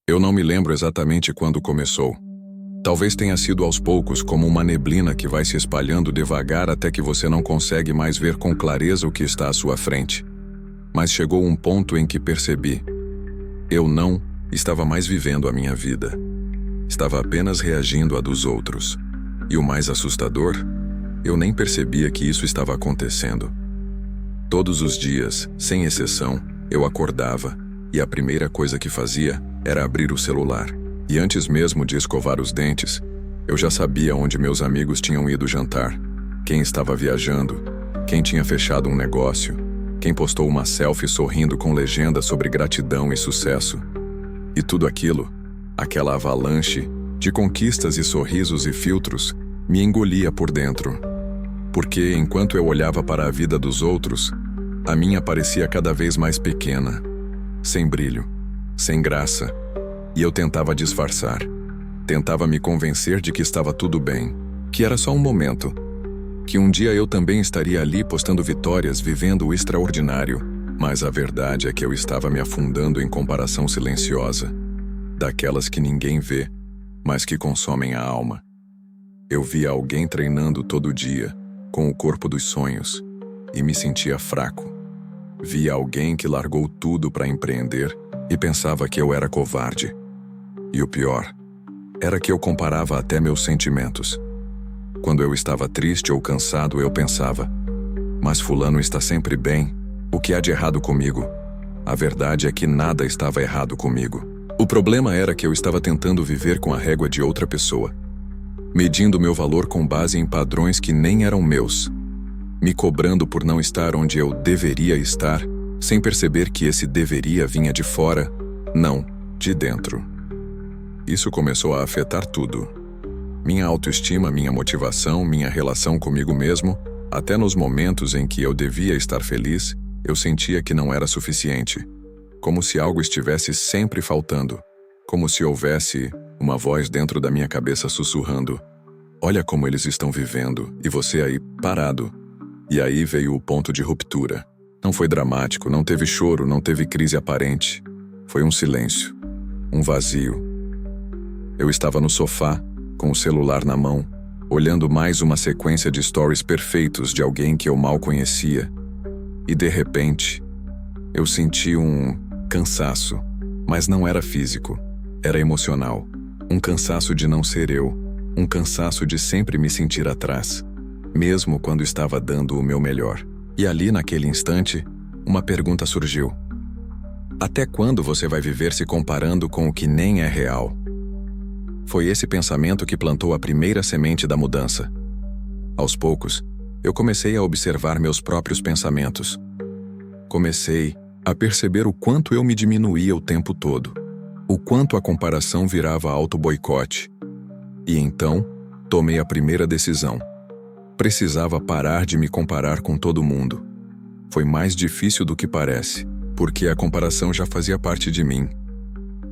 Eu não me lembro exatamente quando começou. Talvez tenha sido aos poucos, como uma neblina que vai se espalhando devagar até que você não consegue mais ver com clareza o que está à sua frente. Mas chegou um ponto em que percebi. Eu não estava mais vivendo a minha vida. Estava apenas reagindo à dos outros. E o mais assustador, eu nem percebia que isso estava acontecendo. Todos os dias, sem exceção, eu acordava e a primeira coisa que fazia era abrir o celular. E antes mesmo de escovar os dentes, eu já sabia onde meus amigos tinham ido jantar, quem estava viajando, quem tinha fechado um negócio, quem postou uma selfie sorrindo com legenda sobre gratidão e sucesso. E tudo aquilo, aquela avalanche de conquistas e sorrisos e filtros, me engolia por dentro. Porque, enquanto eu olhava para a vida dos outros, a minha parecia cada vez mais pequena, sem brilho, sem graça, e eu tentava disfarçar. Tentava me convencer de que estava tudo bem, que era só um momento, que um dia eu também estaria ali postando vitórias, vivendo o extraordinário, mas a verdade é que eu estava me afundando em comparação silenciosa, daquelas que ninguém vê, mas que consomem a alma. Eu via alguém treinando todo dia, com o corpo dos sonhos, e me sentia fraco. Via alguém que largou tudo para empreender e pensava que eu era covarde. E o pior era que eu comparava até meus sentimentos. Quando eu estava triste ou cansado, eu pensava: mas fulano está sempre bem, o que há de errado comigo? A verdade é que nada estava errado comigo. O problema era que eu estava tentando viver com a régua de outra pessoa, medindo meu valor com base em padrões que nem eram meus, me cobrando por não estar onde eu deveria estar, sem perceber que esse deveria vinha de fora, não de dentro. Isso começou a afetar tudo. Minha autoestima, minha motivação, minha relação comigo mesmo, até nos momentos em que eu devia estar feliz, eu sentia que não era suficiente. Como se algo estivesse sempre faltando. Como se houvesse uma voz dentro da minha cabeça sussurrando: olha como eles estão vivendo, e você aí, parado. E aí veio o ponto de ruptura. Não foi dramático, não teve choro, não teve crise aparente. Foi um silêncio, um vazio. Eu estava no sofá, com o celular na mão, olhando mais uma sequência de stories perfeitos de alguém que eu mal conhecia. E de repente, eu senti um cansaço, mas não era físico, era emocional. Um cansaço de não ser eu, um cansaço de sempre me sentir atrás, mesmo quando estava dando o meu melhor. E ali, naquele instante, uma pergunta surgiu: até quando você vai viver se comparando com o que nem é real? Foi esse pensamento que plantou a primeira semente da mudança. Aos poucos, eu comecei a observar meus próprios pensamentos. Comecei a perceber o quanto eu me diminuía o tempo todo, o quanto a comparação virava auto-boicote. E então, tomei a primeira decisão. Precisava parar de me comparar com todo mundo. Foi mais difícil do que parece, porque a comparação já fazia parte de mim.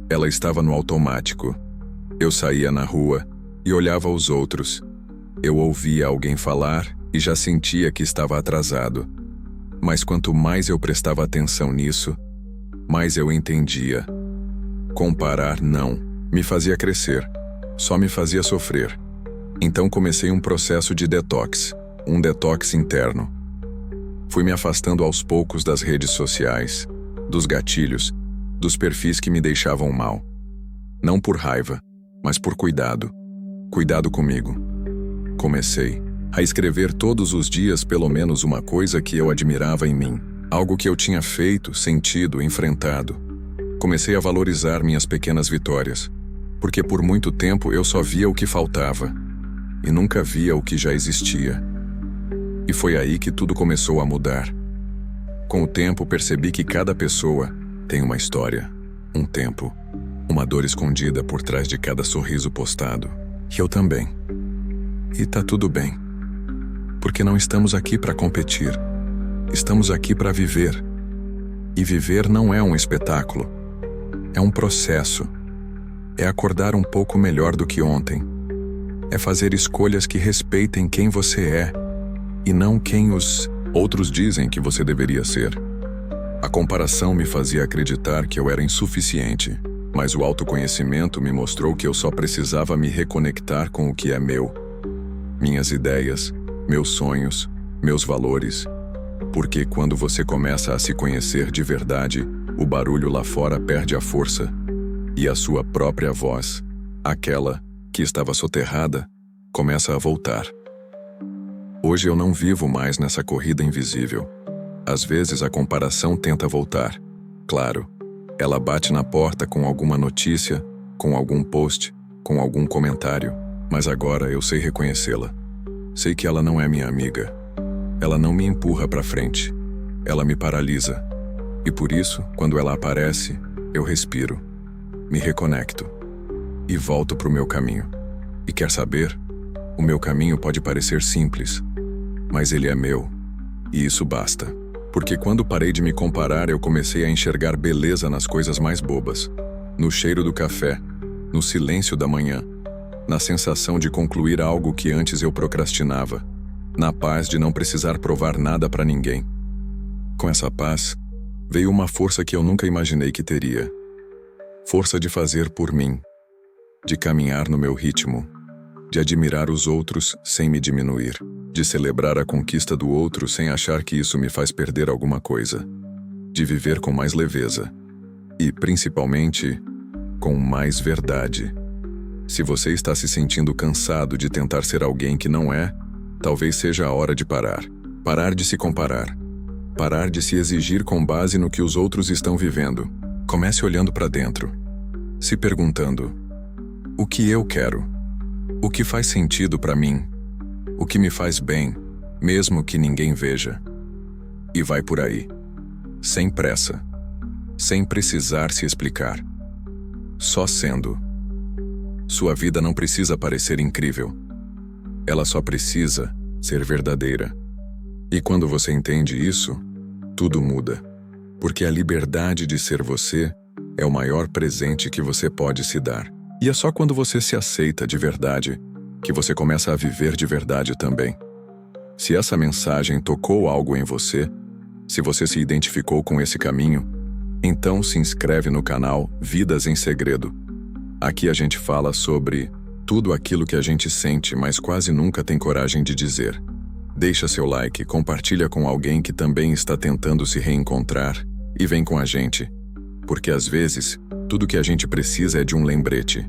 Ela estava no automático. Eu saía na rua e olhava os outros. Eu ouvia alguém falar e já sentia que estava atrasado. Mas quanto mais eu prestava atenção nisso, mais eu entendia. Comparar não me fazia crescer, só me fazia sofrer. Então comecei um processo de detox, um detox interno. Fui me afastando aos poucos das redes sociais, dos gatilhos, dos perfis que me deixavam mal. Não por raiva, mas por cuidado. Cuidado comigo. Comecei a escrever todos os dias pelo menos uma coisa que eu admirava em mim, algo que eu tinha feito, sentido, enfrentado. Comecei a valorizar minhas pequenas vitórias, porque por muito tempo eu só via o que faltava e nunca via o que já existia. E foi aí que tudo começou a mudar. Com o tempo percebi que cada pessoa tem uma história, um tempo, uma dor escondida por trás de cada sorriso postado. E eu também. E tá tudo bem. Porque não estamos aqui para competir. Estamos aqui para viver. E viver não é um espetáculo. É um processo. É acordar um pouco melhor do que ontem. É fazer escolhas que respeitem quem você é e não quem os outros dizem que você deveria ser. A comparação me fazia acreditar que eu era insuficiente, Mas o autoconhecimento me mostrou que eu só precisava me reconectar com o que é meu. Minhas ideias, meus sonhos, meus valores. Porque quando você começa a se conhecer de verdade, o barulho lá fora perde a força. E a sua própria voz, aquela que estava soterrada, começa a voltar. Hoje eu não vivo mais nessa corrida invisível. Às vezes a comparação tenta voltar. Claro, ela bate na porta com alguma notícia, com algum post, com algum comentário, mas agora eu sei reconhecê-la. Sei que ela não é minha amiga. Ela não me empurra para frente. Ela me paralisa. E por isso, quando ela aparece, eu respiro, me reconecto e volto para o meu caminho. E quer saber? O meu caminho pode parecer simples, mas ele é meu. E isso basta. Porque quando parei de me comparar, eu comecei a enxergar beleza nas coisas mais bobas. No cheiro do café, no silêncio da manhã, na sensação de concluir algo que antes eu procrastinava, na paz de não precisar provar nada para ninguém. Com essa paz, veio uma força que eu nunca imaginei que teria. Força de fazer por mim, de caminhar no meu ritmo, de admirar os outros sem me diminuir, de celebrar a conquista do outro sem achar que isso me faz perder alguma coisa, de viver com mais leveza e, principalmente, com mais verdade. Se você está se sentindo cansado de tentar ser alguém que não é, talvez seja a hora de parar. Parar de se comparar. Parar de se exigir com base no que os outros estão vivendo. Comece olhando para dentro, se perguntando: o que eu quero? O que faz sentido para mim? O que me faz bem, mesmo que ninguém veja? E vai por aí, sem pressa, sem precisar se explicar, só sendo. Sua vida não precisa parecer incrível. Ela só precisa ser verdadeira. E quando você entende isso, tudo muda. Porque a liberdade de ser você é o maior presente que você pode se dar. E é só quando você se aceita de verdade que você começa a viver de verdade também. Se essa mensagem tocou algo em você, se você se identificou com esse caminho, então se inscreve no canal Vidas em Segredo. Aqui a gente fala sobre tudo aquilo que a gente sente, mas quase nunca tem coragem de dizer. Deixa seu like, compartilha com alguém que também está tentando se reencontrar e vem com a gente. Porque às vezes, tudo que a gente precisa é de um lembrete.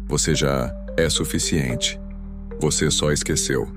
Você já é suficiente. Você só esqueceu.